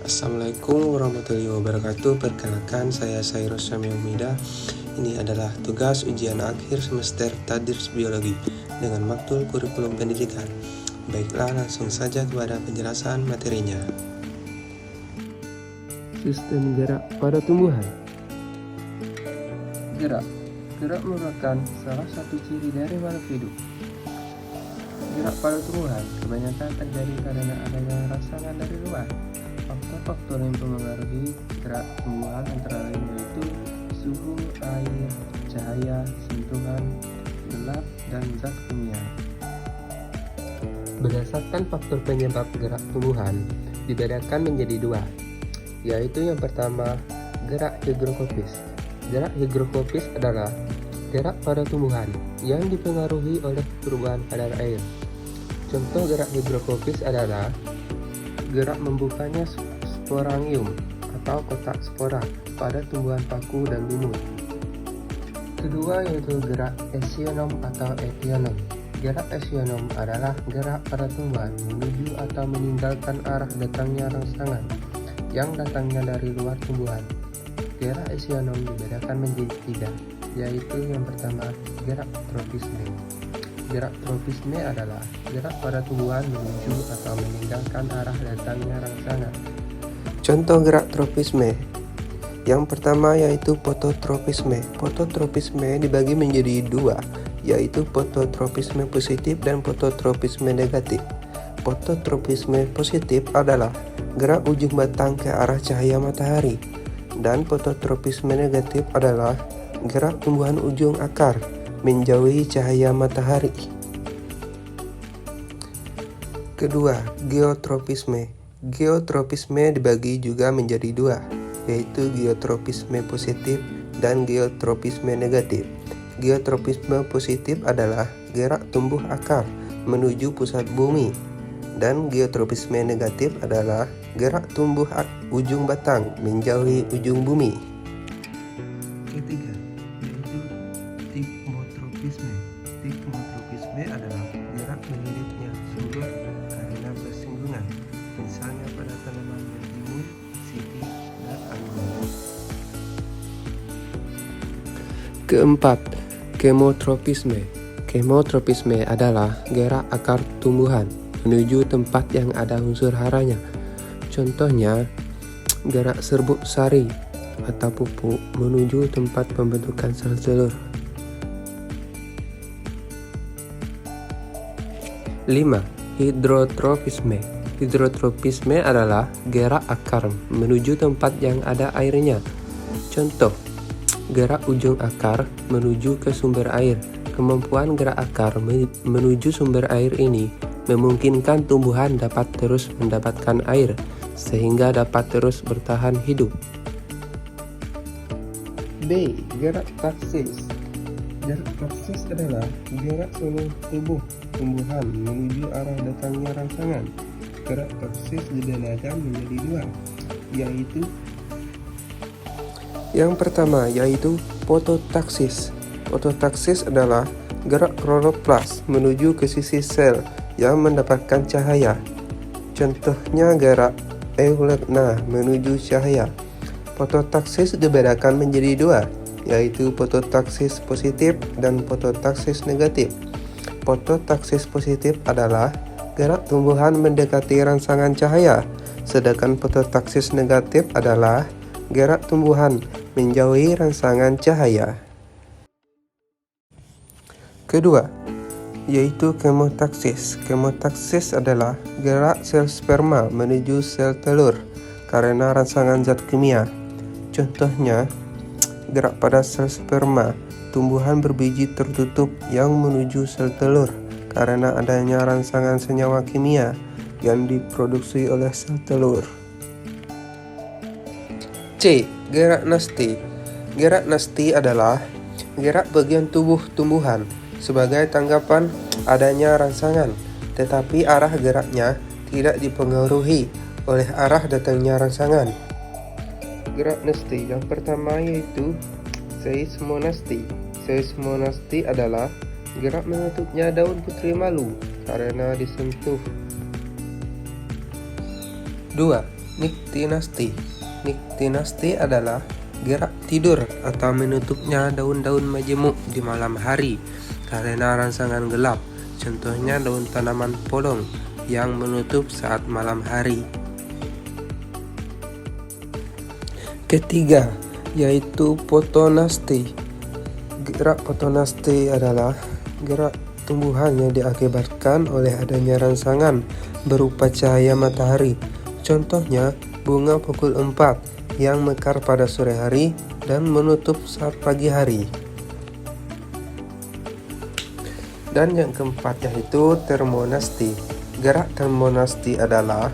Assalamualaikum warahmatullahi wabarakatuh. Perkenalkan, saya Sairus Syamil Umida. Ini adalah tugas ujian akhir semester Tadris Biologi dengan maktul kurikulum pendidikan. Baiklah, langsung saja kepada penjelasan materinya. Sistem gerak pada tumbuhan. Gerak merupakan salah satu ciri dari makhluk hidup. Gerak pada tumbuhan kebanyakan terjadi karena adanya rangsangan dari luar. Faktor-faktor yang mempengaruhi gerak tumbuhan antara lain yaitu suhu, air, cahaya, sentuhan, gelap, dan zat kimia. Berdasarkan faktor penyebab gerak tumbuhan dibedakan menjadi dua, yaitu yang pertama, gerak higrokopis. Gerak higrokopis adalah gerak pada tumbuhan yang dipengaruhi oleh perubahan kadar air. Contoh gerak higrokopis adalah gerak membukanya sporangium atau kotak spora pada tumbuhan paku dan lumut. Kedua yaitu gerak esionom atau etionom. Gerak esionom adalah gerak pada tumbuhan menuju atau meninggalkan arah datangnya rangsangan yang datangnya dari luar tumbuhan. Gerak esionom dibedakan menjadi tiga, yaitu yang pertama gerak tropisme. Gerak tropisme adalah gerak pada tumbuhan menuju atau meninggalkan arah datangnya rangsangan. Contoh gerak tropisme. Yang pertama yaitu fototropisme. Fototropisme dibagi menjadi dua, yaitu fototropisme positif dan fototropisme negatif. Fototropisme positif adalah gerak ujung batang ke arah cahaya matahari, dan fototropisme negatif adalah gerak tumbuhan ujung akar menjauhi cahaya matahari. Kedua, geotropisme. Geotropisme dibagi juga menjadi dua, yaitu geotropisme positif dan geotropisme negatif. Geotropisme positif adalah gerak tumbuh akar menuju pusat bumi, dan geotropisme negatif adalah gerak tumbuh ujung batang menjauhi ujung bumi. Ketiga, yaitu tigmotropisme. Tigmotropisme adalah gerak menyulitnya sumber karena bersinggungan, misalnya pada tanaman mentimun, siti, dan anggur. Keempat, kemotropisme. Kemotropisme adalah gerak akar tumbuhan menuju tempat yang ada unsur haranya. Contohnya, gerak serbuk sari atau pupuk menuju tempat pembentukan sel telur. 5. Hidrotropisme. Hidrotropisme adalah gerak akar menuju tempat yang ada airnya. Contoh, gerak ujung akar menuju ke sumber air. Kemampuan gerak akar menuju sumber air ini memungkinkan tumbuhan dapat terus mendapatkan air, sehingga dapat terus bertahan hidup. B. Gerak taksis. Gerak taksis adalah gerak seluruh tubuh tumbuhan menuju arah datangnya rangsangan. Gerak taksis dibedakan menjadi dua, yaitu yang pertama yaitu fototaksis. Fototaksis adalah gerak kloroplas menuju ke sisi sel yang mendapatkan cahaya. Contohnya gerak eulegna menuju cahaya. Fototaksis dibedakan menjadi dua, yaitu fototaksis positif dan fototaksis negatif. Fototaksis positif adalah gerak tumbuhan mendekati rangsangan cahaya, sedangkan fototaksis negatif adalah gerak tumbuhan menjauhi rangsangan cahaya. Kedua, yaitu kemotaksis. Kemotaksis adalah gerak sel sperma menuju sel telur karena rangsangan zat kimia. Contohnya, gerak pada sel sperma, tumbuhan berbiji tertutup yang menuju sel telur karena adanya rangsangan senyawa kimia yang diproduksi oleh sel telur. C. Gerak nasti. Gerak nasti adalah gerak bagian tubuh tumbuhan sebagai tanggapan adanya rangsangan, tetapi arah geraknya tidak dipengaruhi oleh arah datangnya rangsangan. Gerak nasti yang pertama yaitu seismonasti. Seismonasti adalah gerak menutupnya daun putri malu karena disentuh. 2. Nyctinasti. Nyctinasti adalah gerak tidur atau menutupnya daun-daun majemuk di malam hari karena rangsangan gelap. Contohnya daun tanaman polong yang menutup saat malam hari. Ketiga, yaitu potonasti. Gerak potonasti adalah gerak tumbuhan yang diakibatkan oleh adanya rangsangan berupa cahaya matahari. Contohnya bunga pukul 4 yang mekar pada sore hari dan menutup saat pagi hari. Dan yang keempat yaitu termonasti. Gerak termonasti adalah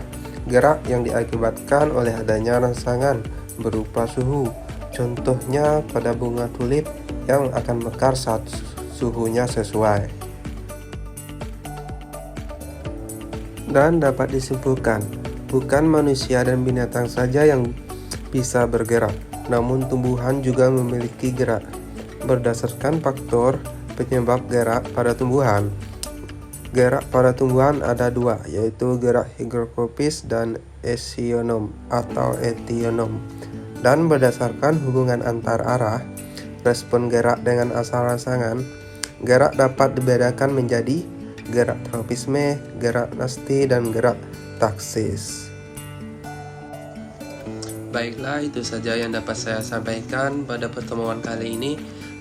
gerak yang diakibatkan oleh adanya rangsangan berupa suhu. Contohnya pada bunga tulip yang akan mekar saat suhunya sesuai. Dan dapat disimpulkan, bukan manusia dan binatang saja yang bisa bergerak, namun tumbuhan juga memiliki gerak. Berdasarkan faktor penyebab gerak pada tumbuhan. Gerak pada tumbuhan ada dua, yaitu gerak hygroskopis dan esionom atau etionom. Dan berdasarkan hubungan antar arah, respon gerak dengan asal rangsangan, gerak dapat dibedakan menjadi gerak tropisme, gerak nasti, dan gerak taksis. Baiklah, itu saja yang dapat saya sampaikan pada pertemuan kali ini.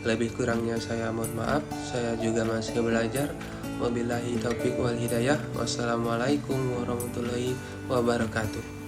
Lebih kurangnya saya mohon maaf, saya juga masih belajar. Wabillahi taufiq wal hidayah. Wassalamualaikum warahmatullahi wabarakatuh.